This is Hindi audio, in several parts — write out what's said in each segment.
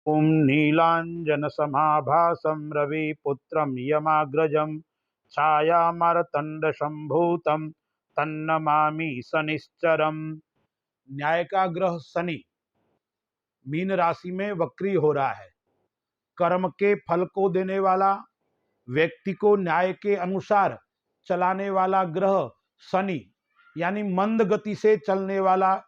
ओम नीलांजनसमाभासं रविपुत्रं यमाग्रजं छायामार्तण्डसम्भूतं तन्नमामि शनिश्चरम्। न्याय का ग्रह शनि मीन राशि में वक्री हो रहा है। कर्म के फल को देने वाला, व्यक्ति को न्याय के अनुसार चलाने वाला ग्रह शनि यानी मंद गति से चलने वाला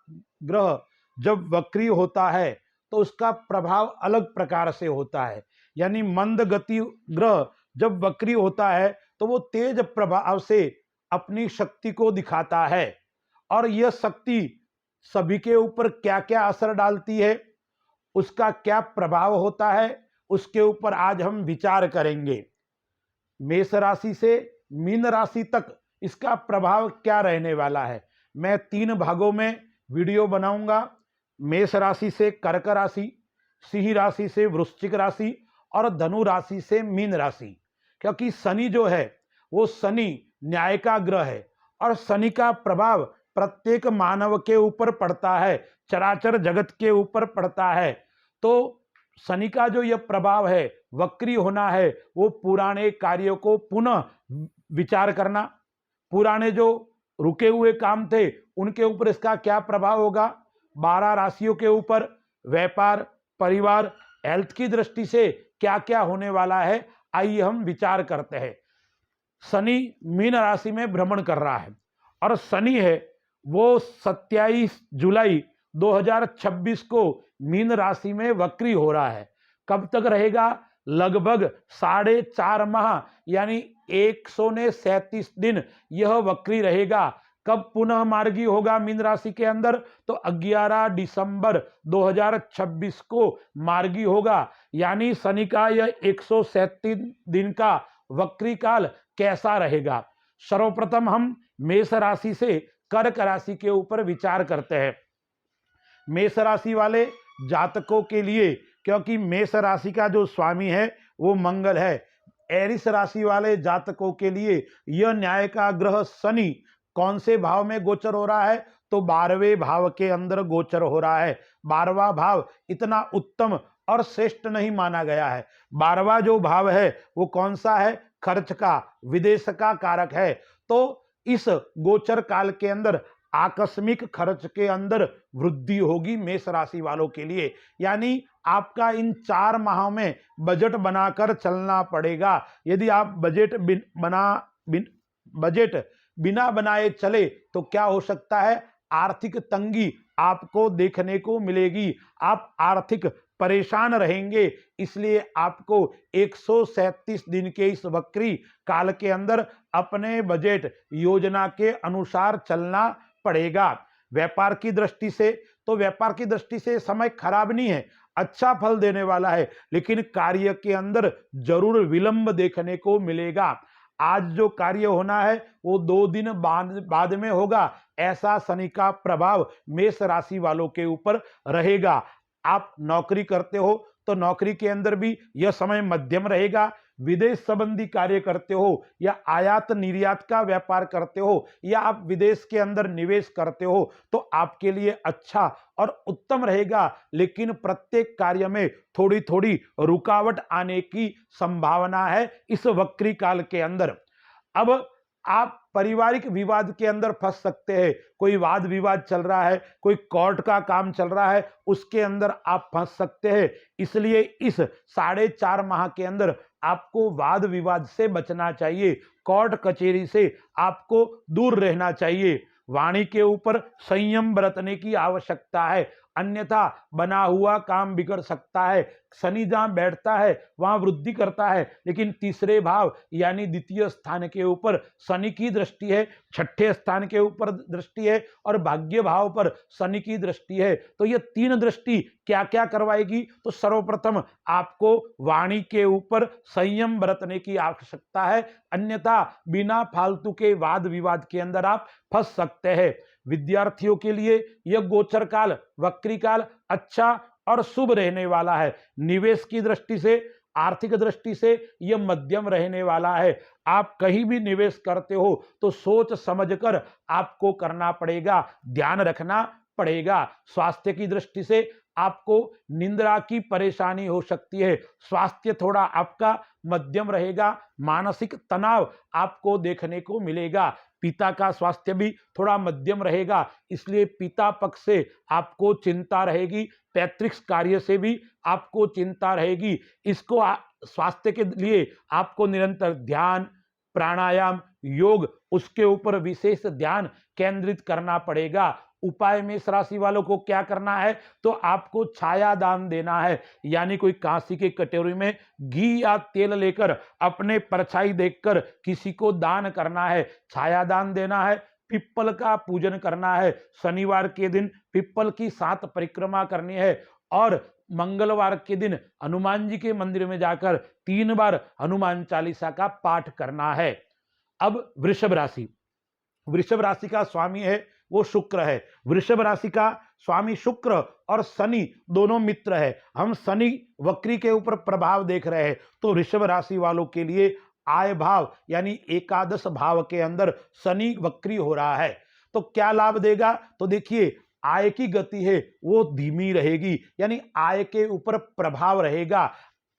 ग्रह जब वक्री होता है तो उसका प्रभाव अलग प्रकार से होता है। यानी मंद गति ग्रह जब वक्री होता है तो वो तेज प्रभाव से अपनी शक्ति को दिखाता है, और यह शक्ति सभी के ऊपर क्या क्या असर डालती है, उसका क्या प्रभाव होता है, उसके ऊपर आज हम विचार करेंगे। मेष राशि से मीन राशि तक इसका प्रभाव क्या रहने वाला है। मैं 3 भागों में वीडियो बनाऊंगा। मेष राशि से कर्क राशि, सिंह राशि से वृश्चिक राशि और धनु राशि से मीन राशि। क्योंकि शनि जो है वो शनि न्याय का ग्रह है और शनि का प्रभाव प्रत्येक मानव के ऊपर पड़ता है, चराचर जगत के ऊपर पड़ता है। तो शनि का जो यह प्रभाव है, वक्री होना है, वो पुराने कार्यों को पुनः विचार करना, पुराने जो रुके हुए काम थे उनके ऊपर इसका क्या प्रभाव होगा, 12 राशियों के ऊपर, व्यापार, परिवार, हेल्थ की दृष्टि से क्या क्या होने वाला है, आइए हम विचार करते हैं। शनि मीन राशि में भ्रमण कर रहा है और शनि है वो 27 जुलाई 2026 को मीन राशि में वक्री हो रहा है। कब तक रहेगा? लगभग 4.5 माह यानी 137 दिन यह वक्री रहेगा। कब पुनः मार्गी होगा मीन राशि के अंदर? तो 11 दिसंबर 2026 को मार्गी होगा। यानी शनि का यह 137 दिन का वक्री काल कैसा रहेगा। सर्वप्रथम हम मेष राशि से कर्क राशि के ऊपर विचार करते हैं। मेष राशि वाले जातकों के लिए, क्योंकि मेष राशि का जो स्वामी है वो मंगल है, एरिस राशि वाले जातकों के लिए यह न्याय का ग्रह शनि कौन से भाव में गोचर हो रहा है? तो 12वें भाव के अंदर गोचर हो रहा है। 12वां भाव इतना उत्तम और श्रेष्ठ नहीं माना गया है। 12वां जो भाव है वो कौन सा है? खर्च का, विदेश का कारक है। तो इस गोचर काल के अंदर आकस्मिक खर्च के अंदर वृद्धि होगी मेष राशि वालों के लिए। यानी आपका इन 4 माहों में बजट बनाकर चलना पड़ेगा। यदि आप बजट बिना बनाए चले तो क्या हो सकता है? आर्थिक तंगी आपको देखने को मिलेगी, आप आर्थिक परेशान रहेंगे। इसलिए आपको 137 दिन के इस वक्री काल के अंदर अपने बजट योजना के अनुसार चलना पड़ेगा। व्यापार की दृष्टि से, तो व्यापार की दृष्टि से समय खराब नहीं है, अच्छा फल देने वाला है, लेकिन कार्य के अंदर जरूर विलंब देखने को मिलेगा। आज जो कार्य होना है वो 2 दिन बाद में होगा, ऐसा शनि का प्रभाव मेष राशि वालों के ऊपर रहेगा। आप नौकरी करते हो तो नौकरी के अंदर भी यह समय मध्यम रहेगा। विदेश संबंधी कार्य करते हो या आयात निर्यात का व्यापार करते हो या आप विदेश के अंदर निवेश करते हो तो आपके लिए अच्छा और उत्तम रहेगा, लेकिन प्रत्येक कार्य में थोड़ी थोड़ी रुकावट आने की संभावना है इस वक्री काल के अंदर। अब आप पारिवारिक विवाद के अंदर फंस सकते हैं। कोई वाद विवाद चल रहा है, कोई कोर्ट का काम चल रहा है, उसके अंदर आप फंस सकते हैं। इसलिए इस 4.5 माह के अंदर आपको वाद विवाद से बचना चाहिए, कोर्ट कचहरी से आपको दूर रहना चाहिए। वाणी के ऊपर संयम बरतने की आवश्यकता है, अन्यथा बना हुआ काम बिगड़ सकता है। शनि जहां बैठता है वहां वृद्धि करता है, लेकिन तीसरे भाव यानी द्वितीय स्थान के ऊपर शनि की दृष्टि है, छठे स्थान के ऊपर दृष्टि है और भाग्य भाव पर शनि की दृष्टि है। तो ये 3 दृष्टि क्या क्या करवाएगी? तो सर्वप्रथम आपको वाणी के ऊपर संयम बरतने की आवश्यकता है, अन्यथा बिना फालतू के वाद विवाद के अंदर आप फंस सकते हैं। विद्यार्थियों के लिए यह गोचर काल, वक्री काल अच्छा और शुभ रहने वाला है। निवेश की दृष्टि से, आर्थिक दृष्टि से यह मध्यम रहने वाला है। आप कहीं भी निवेश करते हो तो सोच समझकर आपको करना पड़ेगा। ध्यान रखना, पड़ेगा। स्वास्थ्य की दृष्टि से आपको निंद्रा की परेशानी हो सकती है। स्वास्थ्य थोड़ा आपका मध्यम रहेगा। मानसिक तनाव आपको देखने को मिलेगा। पिता का स्वास्थ्य भी थोड़ा मध्यम रहेगा, इसलिए पिता पक्ष से आपको चिंता रहेगी। पैतृक कार्य से भी आपको चिंता रहेगी। इसको स्वास्थ्य के लिए आपको निरंतर ध्यान, प्राणायाम, योग, उसके ऊपर विशेष ध्यान केंद्रित करना पड़ेगा। उपाय मेष राशि वालों को क्या करना है, तो आपको छाया दान देना है, यानी कोई कांसी के कटोरी में घी या तेल लेकर अपने परछाई देखकर किसी को दान करना है, छाया दान देना है। पिप्पल का पूजन करना है। शनिवार के दिन पिप्पल की 7 परिक्रमा करनी है और मंगलवार के दिन हनुमान जी के मंदिर में जाकर 3 बार हनुमान चालीसा का पाठ करना है। अब वृषभ राशि, वृषभ राशि का स्वामी है वो शुक्र है। वृषभ राशि का स्वामी शुक्र और शनि दोनों मित्र है। हम शनि वक्री के ऊपर प्रभाव देख रहे हैं, तो वृषभ राशि वालों के लिए आय भाव यानी एकादश भाव के अंदर शनि वक्री हो रहा है, तो क्या लाभ देगा, तो देखिए आय की गति है वो धीमी रहेगी, यानी आय के ऊपर प्रभाव रहेगा।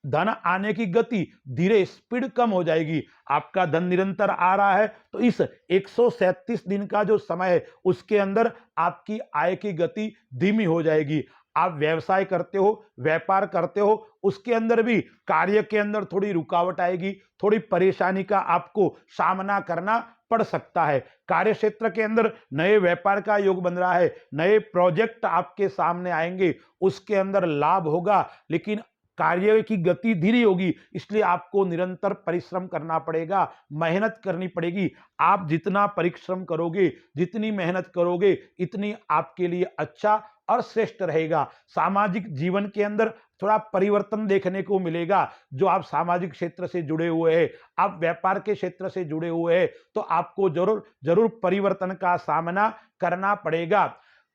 धन आने की गति धीरे, स्पीड कम हो जाएगी। आपका धन निरंतर आ रहा है, तो इस 137 दिन का जो समय है उसके अंदर आपकी आय की गति धीमी हो जाएगी। आप व्यवसाय करते हो, व्यापार करते हो, उसके अंदर भी कार्य के अंदर थोड़ी रुकावट आएगी, थोड़ी परेशानी का आपको सामना करना पड़ सकता है। कार्य क्षेत्र के अंदर नए व्यापार का योग बन रहा है, नए प्रोजेक्ट आपके सामने आएंगे, उसके अंदर लाभ होगा, लेकिन कार्य की गति धीरे होगी, इसलिए आपको निरंतर परिश्रम करना पड़ेगा, मेहनत करनी पड़ेगी। आप जितना परिश्रम करोगे, जितनी मेहनत करोगे, इतनी आपके लिए अच्छा और श्रेष्ठ रहेगा। सामाजिक जीवन के अंदर थोड़ा परिवर्तन देखने को मिलेगा। जो आप सामाजिक क्षेत्र से जुड़े हुए हैं, आप व्यापार के क्षेत्र से जुड़े हुए हैं, तो आपको जरूर जरूर परिवर्तन का सामना करना पड़ेगा।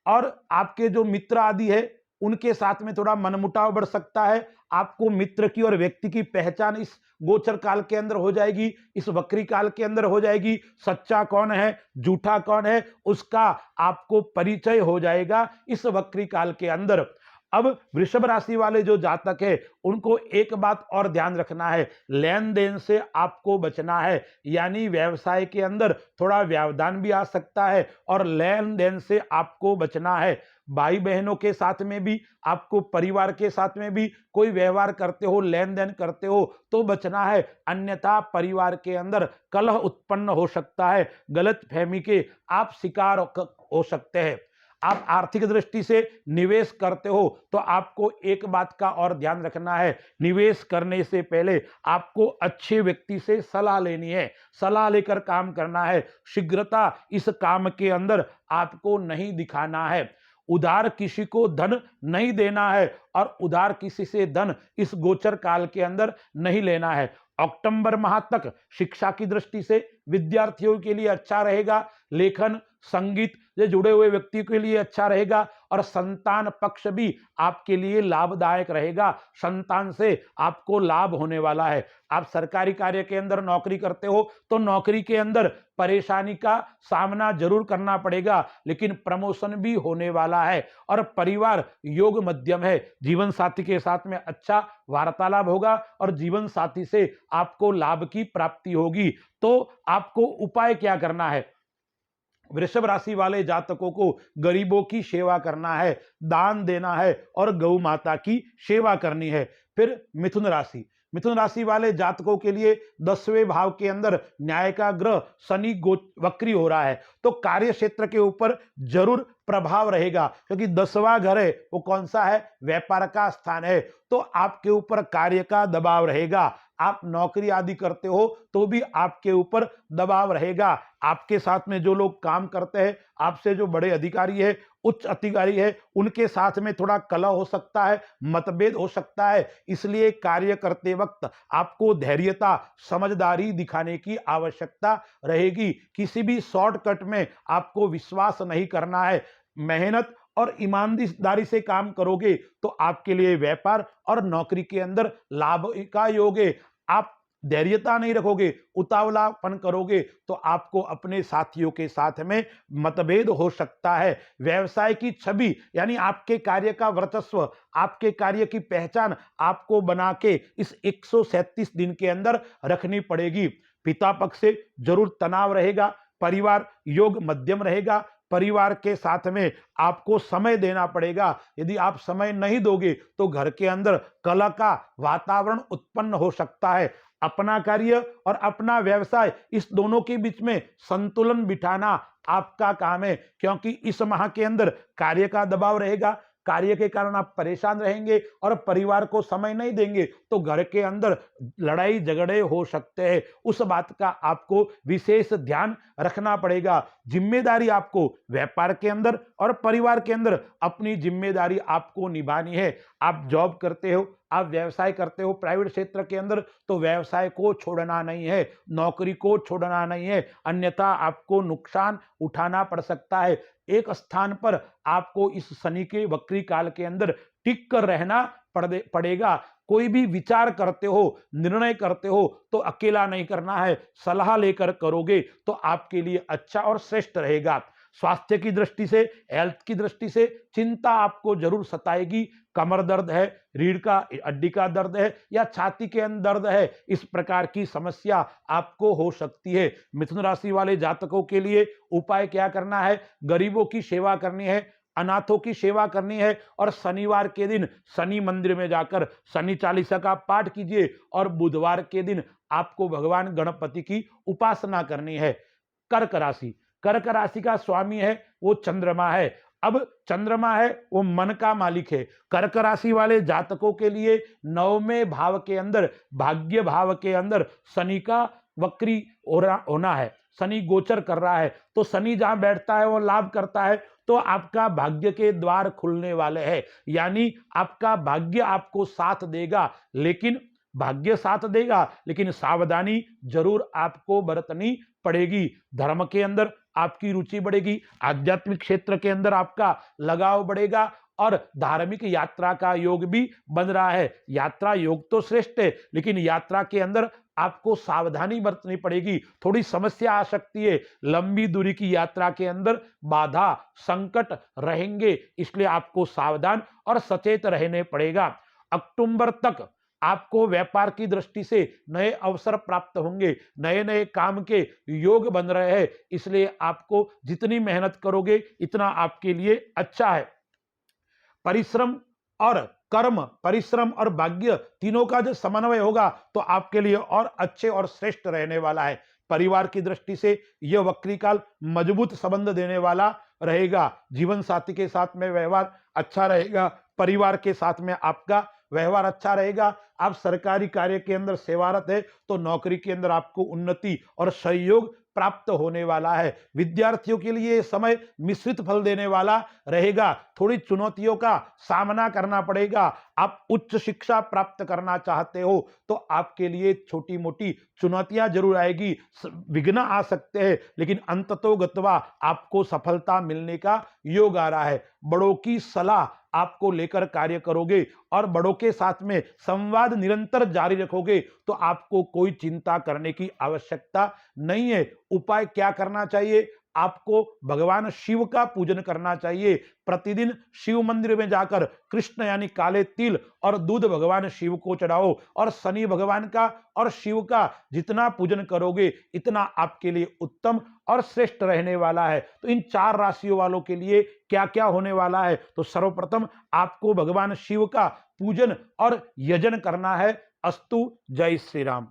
और आपके जो मित्र आदि है उनके साथ में थोड़ा मनमुटाव बढ़ सकता है। आपको मित्र की और व्यक्ति की पहचान इस गोचर काल के अंदर हो जाएगी, इस वक्री काल के अंदर हो जाएगी। सच्चा कौन है, झूठा कौन है, उसका आपको परिचय हो जाएगा इस वक्री काल के अंदर। अब वृषभ राशि वाले जो जातक है उनको एक बात और ध्यान रखना है, लेन देन से आपको बचना है, यानी व्यवसाय के अंदर थोड़ा व्यवधान भी आ सकता है और लेन देन से आपको बचना है। भाई बहनों के साथ में भी, आपको परिवार के साथ में भी कोई व्यवहार करते हो, लेन देन करते हो तो बचना है, अन्यथा परिवार के अंदर कलह उत्पन्न हो सकता है, गलत फहमी के आप शिकार हो सकते हैं। आप आर्थिक दृष्टि से निवेश करते हो तो आपको एक बात का और ध्यान रखना है, निवेश करने से पहले आपको अच्छे व्यक्ति से सलाह लेनी है, सलाह लेकर काम करना है। शीघ्रता इस काम के अंदर आपको नहीं दिखाना है। उधार किसी को धन नहीं देना है और उधार किसी से धन इस गोचर काल के अंदर नहीं लेना है। अक्टूबर माह तक शिक्षा की दृष्टि से विद्यार्थियों के लिए अच्छा रहेगा, लेखन संगीत से जुड़े हुए व्यक्ति के लिए अच्छा रहेगा और संतान पक्ष भी आपके लिए लाभदायक रहेगा। संतान से आपको लाभ होने वाला है। आप सरकारी कार्य के अंदर नौकरी करते हो तो नौकरी के अंदर परेशानी का सामना जरूर करना पड़ेगा, लेकिन प्रमोशन भी होने वाला है और परिवार योग मध्यम है। जीवन साथी के साथ में अच्छा वार्तालाप होगा और जीवन साथी से आपको लाभ की प्राप्ति होगी। तो आपको उपाय क्या करना है, वृषभ राशि वाले जातकों को गरीबों की सेवा करना है, दान देना है और गौ माता की सेवा करनी है। फिर मिथुन राशि, मिथुन राशि वाले जातकों के लिए 10वें भाव के अंदर न्याय का ग्रह शनि वक्री हो रहा है, तो कार्य क्षेत्र के ऊपर जरूर प्रभाव रहेगा, क्योंकि 10वां घर है वो कौन सा है, व्यापार का स्थान है, तो आपके ऊपर कार्य का दबाव रहेगा। आप नौकरी आदि करते हो तो भी आपके ऊपर दबाव रहेगा। आपके साथ में जो लोग काम करते हैं, आपसे जो बड़े अधिकारी है, उच्च अधिकारी है, उनके साथ में थोड़ा कलह हो सकता है, मतभेद हो सकता है, इसलिए कार्य करते वक्त आपको धैर्यता, समझदारी दिखाने की आवश्यकता रहेगी। किसी भी शॉर्टकट में आपको विश्वास नहीं करना है। मेहनत और ईमानदारी से काम करोगे तो आपके लिए व्यापार और नौकरी के अंदर लाभ का योग है। आप धैर्यता नहीं रखोगे, उतावलापन करोगे तो आपको अपने साथियों के साथ में मतभेद हो सकता है। व्यवसाय की छवि यानी आपके कार्य का वर्चस्व, आपके कार्य की पहचान आपको बना के इस 137 दिन के अंदर रखनी पड़ेगी। पिता पक्ष से जरूर तनाव रहेगा, परिवार योग मध्यम रहेगा, परिवार के साथ में आपको समय देना पड़ेगा। यदि आप समय नहीं दोगे तो घर के अंदर कलह का वातावरण उत्पन्न हो सकता है। अपना कार्य और अपना व्यवसाय, इस दोनों के बीच में संतुलन बिठाना आपका काम है, क्योंकि इस माह के अंदर कार्य का दबाव रहेगा, कार्य के कारण आप परेशान रहेंगे और परिवार को समय नहीं देंगे तो घर के अंदर लड़ाई झगड़े हो सकते हैं। उस बात का आपको विशेष ध्यान रखना पड़ेगा। जिम्मेदारी आपको व्यापार के अंदर और परिवार के अंदर अपनी जिम्मेदारी आपको निभानी है। आप जॉब करते हो, आप व्यवसाय करते हो प्राइवेट क्षेत्र के अंदर, तो व्यवसाय को छोड़ना नहीं है, नौकरी को छोड़ना नहीं है, अन्यथा आपको नुकसान उठाना पड़ सकता है। एक स्थान पर आपको इस शनि के वक्री काल के अंदर टिक कर रहना पड़ेगा। कोई भी विचार करते हो, निर्णय करते हो तो अकेला नहीं करना है, सलाह लेकर करोगे तो आपके लिए अच्छा और श्रेष्ठ रहेगा। स्वास्थ्य की दृष्टि से, हेल्थ की दृष्टि से चिंता आपको जरूर सताएगी। कमर दर्द है, रीढ़ का हड्डी का दर्द है या छाती के अंदर दर्द है, इस प्रकार की समस्या आपको हो सकती है। मिथुन राशि वाले जातकों के लिए उपाय क्या करना है? गरीबों की सेवा करनी है, अनाथों की सेवा करनी है और शनिवार के दिन शनि मंदिर में जाकर शनि चालीसा का पाठ कीजिए और बुधवार के दिन आपको भगवान गणपति की उपासना करनी है। कर्क राशि, कर्क राशि का स्वामी है वो चंद्रमा है। अब चंद्रमा है वो मन का मालिक है। कर्क राशि वाले जातकों के लिए 9वें भाव के अंदर, भाग्य भाव के अंदर शनि का वक्री होना है, शनि गोचर कर रहा है। तो शनि जहां बैठता है वो लाभ करता है, तो आपका भाग्य के द्वार खुलने वाले हैं, यानी आपका भाग्य आपको साथ देगा। लेकिन भाग्य साथ देगा लेकिन सावधानी जरूर आपको बरतनी पड़ेगी। धर्म के अंदर आपकी रुचि बढ़ेगी, आध्यात्मिक क्षेत्र के अंदर आपका लगाव बढ़ेगा और धार्मिक यात्रा का योग भी बन रहा है। यात्रा योग तो श्रेष्ठ है लेकिन यात्रा के अंदर आपको सावधानी बरतनी पड़ेगी, थोड़ी समस्या आ सकती है। लंबी दूरी की यात्रा के अंदर बाधा संकट रहेंगे, इसलिए आपको सावधान और सचेत रहने पड़ेगा। अक्टूबर तक आपको व्यापार की दृष्टि से नए अवसर प्राप्त होंगे, नए नए काम के योग बन रहे हैं, इसलिए आपको जितनी मेहनत करोगे इतना आपके लिए अच्छा है। परिश्रम और कर्म, परिश्रम और भाग्य तीनों का जो समन्वय होगा तो आपके लिए और अच्छे और श्रेष्ठ रहने वाला है। परिवार की दृष्टि से यह वक्री काल मजबूत संबंध देने वाला रहेगा। जीवन साथी के साथ में व्यवहार अच्छा रहेगा, परिवार के साथ में आपका व्यवहार अच्छा रहेगा। आप सरकारी कार्य के अंदर सेवारत है तो नौकरी के अंदर आपको उन्नति और सहयोग प्राप्त होने वाला है। विद्यार्थियों के लिए समय मिश्रित फल देने वाला रहेगा, थोड़ी चुनौतियों का सामना करना पड़ेगा। आप उच्च शिक्षा प्राप्त करना चाहते हो तो आपके लिए छोटी मोटी चुनौतियां जरूर आएगी, विघ्न आ सकते हैं, लेकिन अंततोगत्वा आपको सफलता मिलने का योग आ रहा है। बड़ों की सलाह आपको लेकर कार्य करोगे और बड़ों के साथ में संवाद निरंतर जारी रखोगे तो आपको कोई चिंता करने की आवश्यकता नहीं है। उपाय क्या करना चाहिए? आपको भगवान शिव का पूजन करना चाहिए। प्रतिदिन शिव मंदिर में जाकर कृष्ण यानी काले तिल और दूध भगवान शिव को चढ़ाओ और शनि भगवान का और शिव का जितना पूजन करोगे इतना आपके लिए उत्तम और श्रेष्ठ रहने वाला है। तो इन 4 राशियों वालों के लिए क्या क्या होने वाला है? तो सर्वप्रथम आपको भगवान शिव का पूजन और यजन करना है। अस्तु, जय श्री राम।